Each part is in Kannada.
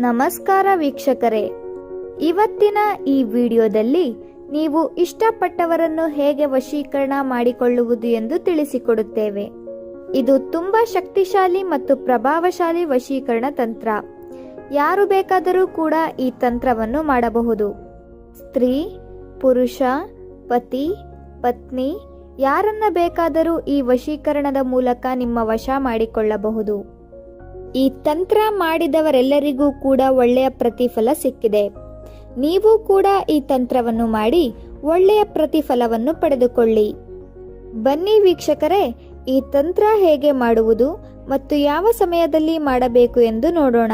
ನಮಸ್ಕಾರ ವೀಕ್ಷಕರೇ, ಇವತ್ತಿನ ಈ ವಿಡಿಯೋದಲ್ಲಿ ನೀವು ಇಷ್ಟಪಟ್ಟವರನ್ನು ಹೇಗೆ ವಶೀಕರಣ ಮಾಡಿಕೊಳ್ಳುವುದು ಎಂದು ತಿಳಿಸಿಕೊಡುತ್ತೇವೆ. ಇದು ತುಂಬಾ ಶಕ್ತಿಶಾಲಿ ಮತ್ತು ಪ್ರಭಾವಶಾಲಿ ವಶೀಕರಣ ತಂತ್ರ. ಯಾರು ಬೇಕಾದರೂ ಕೂಡ ಈ ತಂತ್ರವನ್ನು ಮಾಡಬಹುದು. ಸ್ತ್ರೀ, ಪುರುಷ, ಪತಿ, ಪತ್ನಿ ಯಾರನ್ನ ಬೇಕಾದರೂ ಈ ವಶೀಕರಣದ ಮೂಲಕ ನಿಮ್ಮ ವಶ ಮಾಡಿಕೊಳ್ಳಬಹುದು. ಈ ತಂತ್ರ ಮಾಡಿದವರೆಲ್ಲರಿಗೂ ಕೂಡ ಒಳ್ಳೆಯ ಪ್ರತಿಫಲ ಸಿಕ್ಕಿದೆ. ನೀವು ಕೂಡ ಈ ತಂತ್ರವನ್ನು ಮಾಡಿ ಒಳ್ಳೆಯ ಪ್ರತಿಫಲವನ್ನು ಪಡೆದುಕೊಳ್ಳಿ. ಬನ್ನಿ ವೀಕ್ಷಕರೇ, ಈ ತಂತ್ರ ಹೇಗೆ ಮಾಡುವುದು ಮತ್ತು ಯಾವ ಸಮಯದಲ್ಲಿ ಮಾಡಬೇಕು ಎಂದು ನೋಡೋಣ.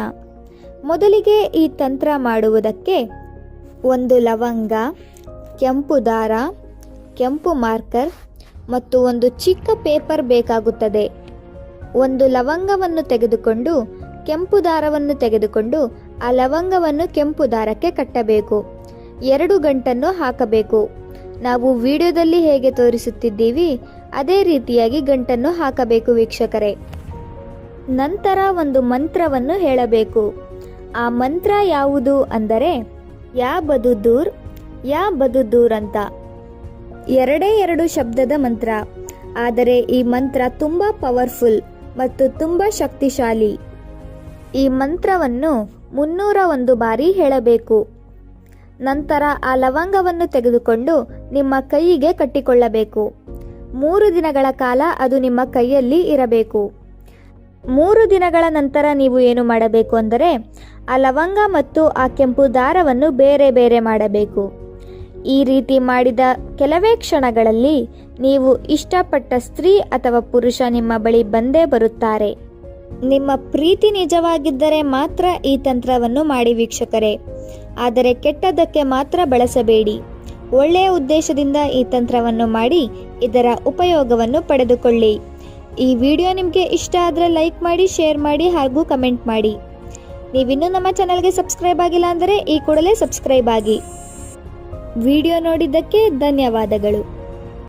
ಮೊದಲಿಗೆ ಈ ತಂತ್ರ ಮಾಡುವುದಕ್ಕೆ ಒಂದು ಲವಂಗ, ಕೆಂಪು ದಾರ, ಕೆಂಪು ಮಾರ್ಕರ್ ಮತ್ತು ಒಂದು ಚಿಕ್ಕ ಪೇಪರ್ ಬೇಕಾಗುತ್ತದೆ. ಒಂದು ಲವಂಗವನ್ನು ತೆಗೆದುಕೊಂಡು ಕೆಂಪು ದಾರವನ್ನು ತೆಗೆದುಕೊಂಡು ಆ ಲವಂಗವನ್ನು ಕೆಂಪು ದಾರಕ್ಕೆ ಕಟ್ಟಬೇಕು. 2 ಗಂಟನ್ನು ಹಾಕಬೇಕು. ನಾವು ವಿಡಿಯೋದಲ್ಲಿ ಹೇಗೆ ತೋರಿಸುತ್ತಿದ್ದೀವಿ ಅದೇ ರೀತಿಯಾಗಿ ಗಂಟನ್ನು ಹಾಕಬೇಕು ವೀಕ್ಷಕರೇ. ನಂತರ ಒಂದು ಮಂತ್ರವನ್ನು ಹೇಳಬೇಕು. ಆ ಮಂತ್ರ ಯಾವುದು ಅಂದರೆ ಯಾ ಬದು ದೂರ್ ಅಂತ. 2 ಶಬ್ದದ ಮಂತ್ರ, ಆದರೆ ಈ ಮಂತ್ರ ತುಂಬಾ ಪವರ್ಫುಲ್ ಮತ್ತು ತುಂಬಾ ಶಕ್ತಿಶಾಲಿ. ಈ ಮಂತ್ರವನ್ನು 301 ಬಾರಿ ಹೇಳಬೇಕು. ನಂತರ ಆ ಲವಂಗವನ್ನು ತೆಗೆದುಕೊಂಡು ನಿಮ್ಮ ಕೈಗೆ ಕಟ್ಟಿಕೊಳ್ಳಬೇಕು. 3 ದಿನಗಳ ಕಾಲ ಅದು ನಿಮ್ಮ ಕೈಯಲ್ಲಿ ಇರಬೇಕು. 3 ದಿನಗಳ ನಂತರ ನೀವು ಏನು ಮಾಡಬೇಕು ಅಂದರೆ ಆ ಲವಂಗ ಮತ್ತು ಆ ಕೆಂಪು ದಾರವನ್ನು ಬೇರೆ ಬೇರೆ ಮಾಡಬೇಕು. ಈ ರೀತಿ ಮಾಡಿದ ಕೆಲವೇ ಕ್ಷಣಗಳಲ್ಲಿ ನೀವು ಇಷ್ಟಪಟ್ಟ ಸ್ತ್ರೀ ಅಥವಾ ಪುರುಷ ನಿಮ್ಮ ಬಳಿ ಬಂದೇ ಬರುತ್ತಾರೆ. ನಿಮ್ಮ ಪ್ರೀತಿ ನಿಜವಾಗಿದ್ದರೆ ಮಾತ್ರ ಈ ತಂತ್ರವನ್ನು ಮಾಡಿ ವೀಕ್ಷಕರೇ, ಆದರೆ ಕೆಟ್ಟದ್ದಕ್ಕೆ ಮಾತ್ರ ಬಳಸಬೇಡಿ. ಒಳ್ಳೆಯ ಉದ್ದೇಶದಿಂದ ಈ ತಂತ್ರವನ್ನು ಮಾಡಿ ಇದರ ಉಪಯೋಗವನ್ನು ಪಡೆದುಕೊಳ್ಳಿ. ಈ ವಿಡಿಯೋ ನಿಮಗೆ ಇಷ್ಟ ಆದರೆ ಲೈಕ್ ಮಾಡಿ, ಶೇರ್ ಮಾಡಿ ಹಾಗೂ ಕಮೆಂಟ್ ಮಾಡಿ. ನೀವಿನ್ನೂ ನಮ್ಮ ಚಾನಲ್ಗೆ ಸಬ್ಸ್ಕ್ರೈಬ್ ಆಗಿಲ್ಲ ಅಂದರೆ ಈ ಕೂಡಲೇ ಸಬ್ಸ್ಕ್ರೈಬ್ ಆಗಿ. ವಿಡಿಯೋ ನೋಡಿದ್ದಕ್ಕೆ ಧನ್ಯವಾದಗಳು.